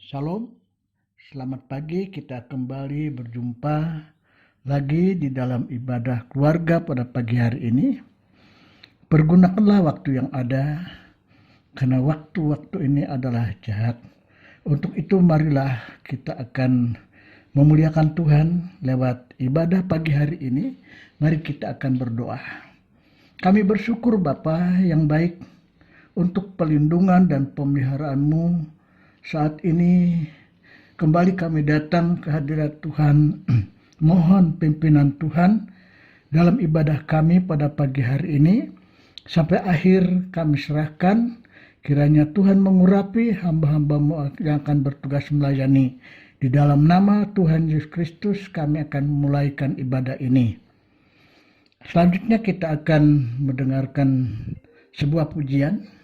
Shalom, selamat pagi. Kita kembali berjumpa lagi di dalam ibadah keluarga pada pagi hari ini. Pergunakanlah waktu yang ada, karena waktu-waktu ini adalah jahat. Untuk itu marilah kita akan memuliakan Tuhan lewat ibadah pagi hari ini. Mari kita akan berdoa. Kami bersyukur Bapa yang baik untuk perlindungan dan pemeliharaan-Mu saat ini. Kembali kami datang ke hadirat Tuhan, mohon pimpinan Tuhan dalam ibadah kami pada pagi hari ini. Sampai akhir kami serahkan, kiranya Tuhan mengurapi hamba-hamba-Mu yang akan bertugas melayani. Di dalam nama Tuhan Yesus Kristus kami akan memulaikan ibadah ini. Selanjutnya kita akan mendengarkan sebuah pujian.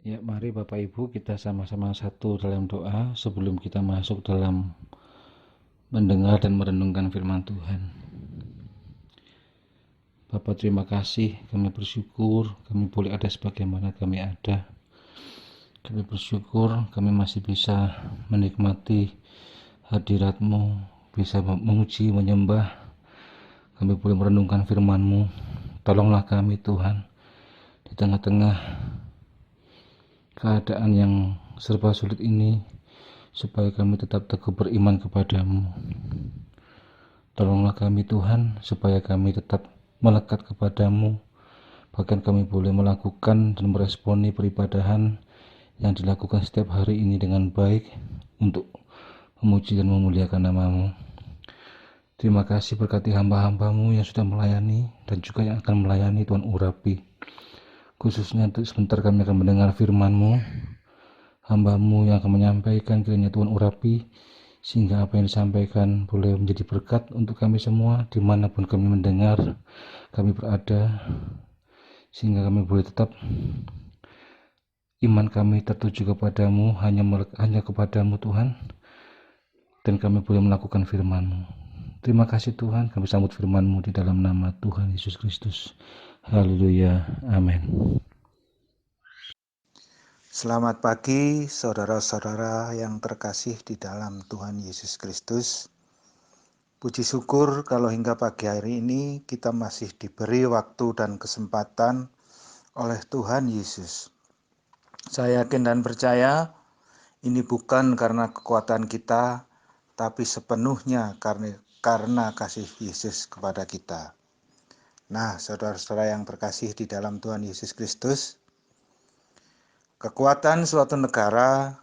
Ya, mari Bapak Ibu kita sama-sama satu dalam doa sebelum kita masuk dalam mendengar dan merenungkan firman Tuhan. Bapak, terima kasih, kami bersyukur kami boleh ada sebagaimana kami ada. Kami bersyukur kami masih bisa menikmati hadirat-Mu, bisa memuji, menyembah, kami boleh merenungkan firman-Mu. Tolonglah kami Tuhan, di tengah-tengah keadaan yang serba sulit ini, supaya kami tetap teguh beriman kepadamu. Tolonglah kami Tuhan, supaya kami tetap melekat kepadamu, bahkan kami boleh melakukan dan meresponi peribadahan yang dilakukan setiap hari ini dengan baik untuk memuji dan memuliakan nama-Mu. Terima kasih berkati hamba-hamba-Mu yang sudah melayani dan juga yang akan melayani Tuhan urapi. Khususnya untuk sebentar kami akan mendengar firman-Mu, hamba-Mu yang akan menyampaikan, kiranya Tuhan urapi, sehingga apa yang disampaikan boleh menjadi berkat untuk kami semua, dimanapun kami mendengar, kami berada, sehingga kami boleh tetap iman kami tertuju kepadamu, hanya kepadamu Tuhan, dan kami boleh melakukan firman-Mu. Terima kasih Tuhan, kami sambut firman-Mu di dalam nama Tuhan Yesus Kristus. Haleluya, amin. Selamat pagi saudara-saudara yang terkasih di dalam Tuhan Yesus Kristus. Puji syukur kalau hingga pagi hari ini kita masih diberi waktu dan kesempatan oleh Tuhan Yesus. Saya yakin dan percaya ini bukan karena kekuatan kita, tapi sepenuhnya karena kasih Yesus kepada kita. Nah, saudara-saudara yang terkasih di dalam Tuhan Yesus Kristus, kekuatan suatu negara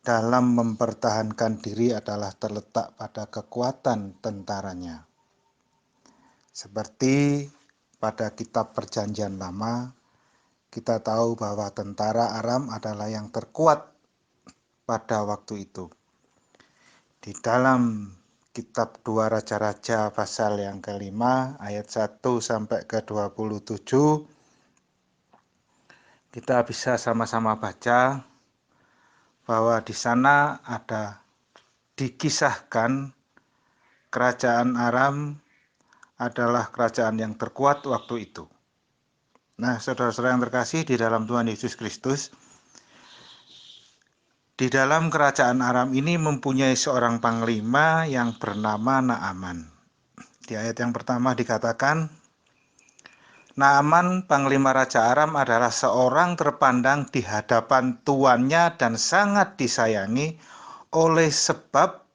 dalam mempertahankan diri adalah terletak pada kekuatan tentaranya. Seperti pada kitab Perjanjian Lama, kita tahu bahwa tentara Aram adalah yang terkuat pada waktu itu. Di dalam kitab 2 Raja-Raja pasal yang ke-5 ayat 1 sampai ke 27, kita bisa sama-sama baca bahwa di sana ada dikisahkan kerajaan Aram adalah kerajaan yang terkuat waktu itu. Nah, saudara-saudara yang terkasih di dalam Tuhan Yesus Kristus, di dalam kerajaan Aram ini mempunyai seorang panglima yang bernama Naaman. Di ayat yang pertama dikatakan, Naaman, panglima Raja Aram, adalah seorang terpandang di hadapan tuannya dan sangat disayangi oleh sebab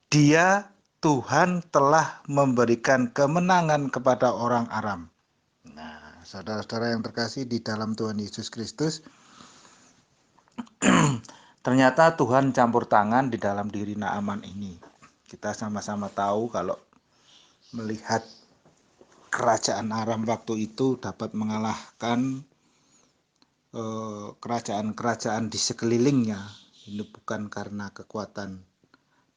dia, Tuhan, telah memberikan kemenangan kepada orang Aram. Nah, saudara-saudara yang terkasih di dalam Tuhan Yesus Kristus, ternyata Tuhan campur tangan di dalam diri Naaman ini. Kita sama-sama tahu kalau melihat kerajaan Aram waktu itu dapat mengalahkan kerajaan-kerajaan di sekelilingnya. Ini bukan karena kekuatan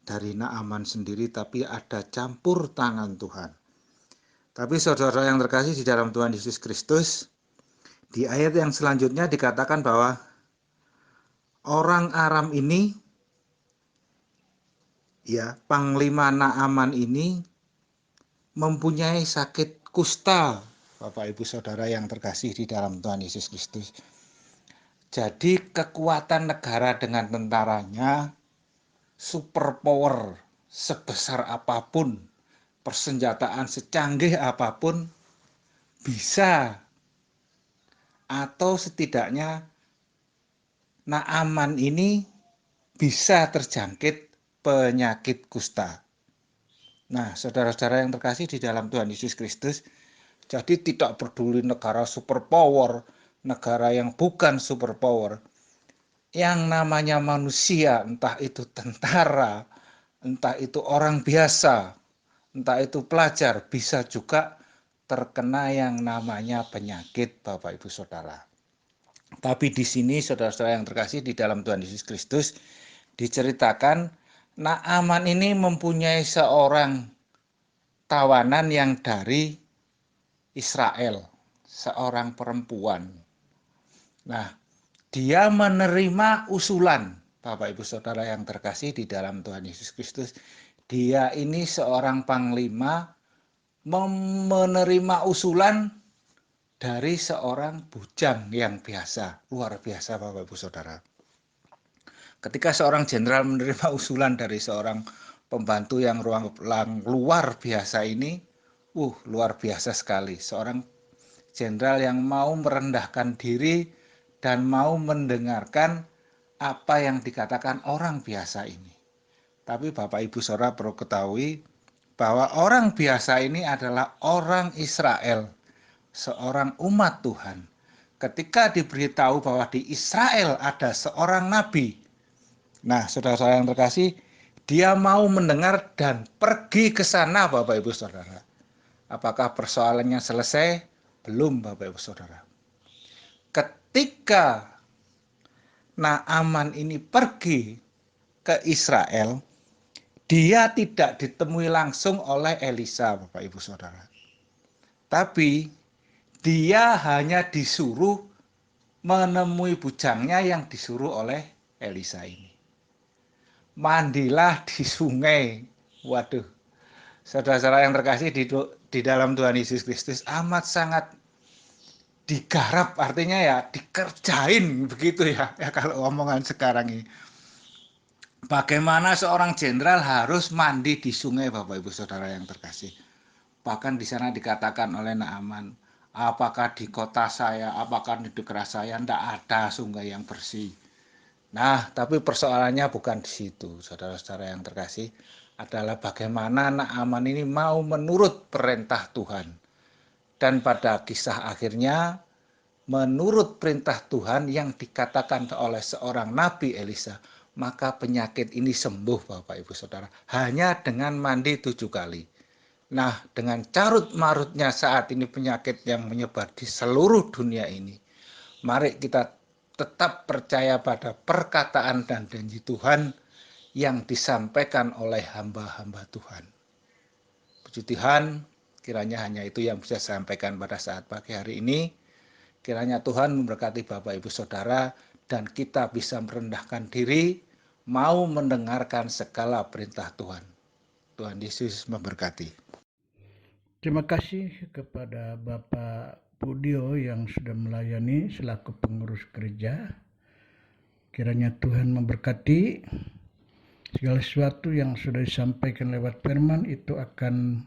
dari Naaman sendiri, tapi ada campur tangan Tuhan. Tapi saudara yang terkasih di dalam Tuhan Yesus Kristus, di ayat yang selanjutnya dikatakan bahwa orang Aram ini, ya, panglima Naaman ini mempunyai sakit kusta, Bapak Ibu Saudara yang terkasih di dalam Tuhan Yesus Kristus. Jadi kekuatan negara dengan tentaranya, superpower sebesar apapun, persenjataan secanggih apapun, bisa atau setidaknya Naaman ini bisa terjangkit penyakit kusta. Nah, saudara-saudara yang terkasih di dalam Tuhan Yesus Kristus, jadi tidak peduli negara superpower, negara yang bukan superpower, yang namanya manusia, entah itu tentara, entah itu orang biasa, entah itu pelajar, bisa juga terkena yang namanya penyakit, Bapak Ibu Saudara. Tapi di sini saudara-saudara yang terkasih di dalam Tuhan Yesus Kristus, diceritakan Naaman ini mempunyai seorang tawanan yang dari Israel, seorang perempuan. Nah, dia menerima usulan, Bapak Ibu Saudara yang terkasih di dalam Tuhan Yesus Kristus. Dia ini seorang panglima menerima usulan dari seorang bujang yang biasa, luar biasa Bapak Ibu Saudara. Ketika seorang jenderal menerima usulan dari seorang pembantu yang luar biasa ini, luar biasa sekali. Seorang jenderal yang mau merendahkan diri dan mau mendengarkan apa yang dikatakan orang biasa ini. Tapi Bapak Ibu Saudara perlu ketahui bahwa orang biasa ini adalah orang Israel, seorang umat Tuhan. Ketika diberitahu bahwa di Israel ada seorang nabi, nah saudara-saudara yang terkasih, dia mau mendengar dan pergi ke sana Bapak Ibu Saudara. Apakah persoalannya selesai? Belum Bapak Ibu Saudara. Ketika Naaman ini pergi ke Israel, dia tidak ditemui langsung oleh Elisa Bapak Ibu Saudara. Tapi dia hanya disuruh menemui bujangnya yang disuruh oleh Elisa ini. Mandilah di sungai. Waduh, saudara-saudara yang terkasih di dalam Tuhan Yesus Kristus amat sangat digarap, artinya ya dikerjain begitu ya kalau omongan sekarang ini. Bagaimana seorang jenderal harus mandi di sungai Bapak Ibu Saudara yang terkasih. Bahkan di sana dikatakan oleh Naaman, apakah di kota saya, apakah di negara saya tidak ada sungai yang bersih. Nah, tapi persoalannya bukan di situ, saudara-saudara yang terkasih, adalah bagaimana Naaman ini mau menurut perintah Tuhan. Dan pada kisah akhirnya, menurut perintah Tuhan yang dikatakan oleh seorang Nabi Elisa, maka penyakit ini sembuh Bapak Ibu Saudara, hanya dengan mandi 7 kali. Nah, dengan carut-marutnya saat ini penyakit yang menyebar di seluruh dunia ini, mari kita tetap percaya pada perkataan dan janji Tuhan yang disampaikan oleh hamba-hamba Tuhan. Puji Tuhan, kiranya hanya itu yang bisa saya sampaikan pada saat pagi hari ini. Kiranya Tuhan memberkati Bapak Ibu Saudara dan kita bisa merendahkan diri, mau mendengarkan segala perintah Tuhan. Tuhan Yesus memberkati. Terima kasih kepada Bapak Budio yang sudah melayani selaku pengurus gereja. Kiranya Tuhan memberkati segala sesuatu yang sudah disampaikan lewat firman itu akan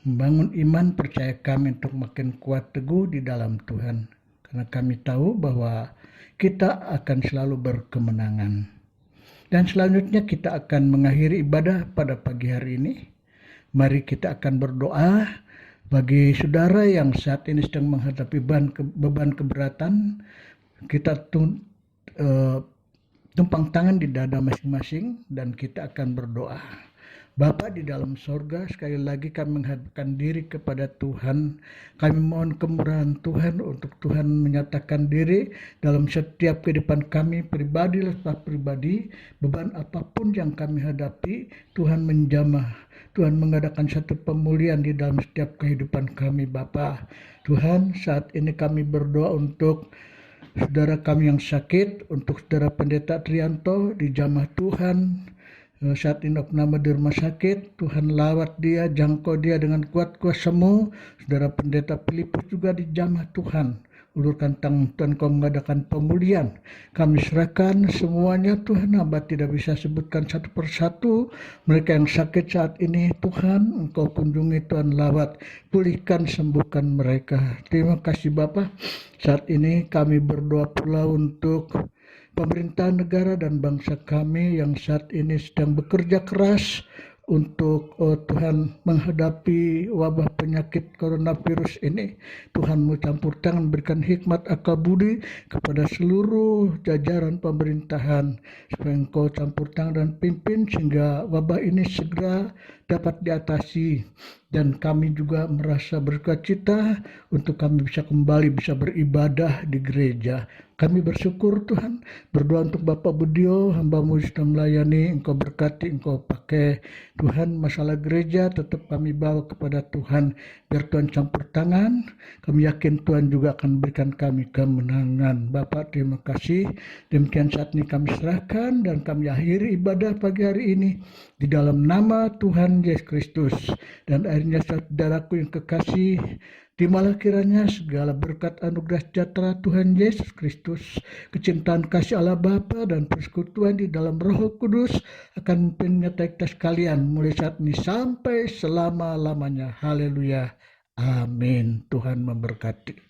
membangun iman percaya kami untuk makin kuat teguh di dalam Tuhan. Karena kami tahu bahwa kita akan selalu berkemenangan. Dan selanjutnya kita akan mengakhiri ibadah pada pagi hari ini. Mari kita akan berdoa bagi saudara yang saat ini sedang menghadapi beban keberatan. Kita tumpang tangan di dada masing-masing dan kita akan berdoa. Bapa di dalam sorga, sekali lagi kami menghadapkan diri kepada Tuhan. Kami mohon kemurahan Tuhan untuk Tuhan menyatakan diri dalam setiap kehidupan kami, pribadi lepas pribadi. Beban apapun yang kami hadapi, Tuhan menjamah. Tuhan mengadakan satu pemulihan di dalam setiap kehidupan kami Bapa. Tuhan, saat ini kami berdoa untuk saudara kami yang sakit, untuk saudara Pendeta Trianto di jamah Tuhan. Saat ini nama di rumah sakit, Tuhan lawat dia, jangkau dia dengan kuat kuasa-Mu. Saudara Pendeta Filipus juga dijamah Tuhan. Ulurkan tangan Tuhan, Kau mengadakan pemulihan. Kami serahkan semuanya Tuhan, hamba tidak bisa sebutkan satu persatu. Mereka yang sakit saat ini Tuhan, Engkau kunjungi Tuhan, lawat, pulihkan, sembuhkan mereka. Terima kasih Bapa. Saat ini kami berdoa pula untuk pemerintah negara dan bangsa kami yang saat ini sedang bekerja keras untuk Tuhan menghadapi wabah penyakit coronavirus ini. Tuhan campur tangan, berikan hikmat akal budi kepada seluruh jajaran pemerintahan supaya Engkau campur tangan dan pimpin sehingga wabah ini segera dapat diatasi. Dan kami juga merasa bersuka-cita untuk kami bisa kembali bisa beribadah di gereja. Kami bersyukur Tuhan, berdoa untuk Bapak Budio, hamba-Mu sudah melayani, Engkau berkati, Engkau pakai. Tuhan, masalah gereja tetap kami bawa kepada Tuhan, biar Tuhan campur tangan. Kami yakin Tuhan juga akan berikan kami kemenangan. Bapak, terima kasih. Demikian saat ini kami serahkan dan kami akhiri ibadah pagi hari ini di dalam nama Tuhan Tuhan Yesus Kristus. Dan akhirnya saudaraku yang kekasih, terimalah kiranya segala berkat anugerah sejahtera Tuhan Yesus Kristus, kecintaan kasih Allah Bapa dan persekutuan di dalam Roh Kudus akan menyertai kita sekalian mulai saat ini sampai selama-lamanya. Haleluya. Amin. Tuhan memberkati.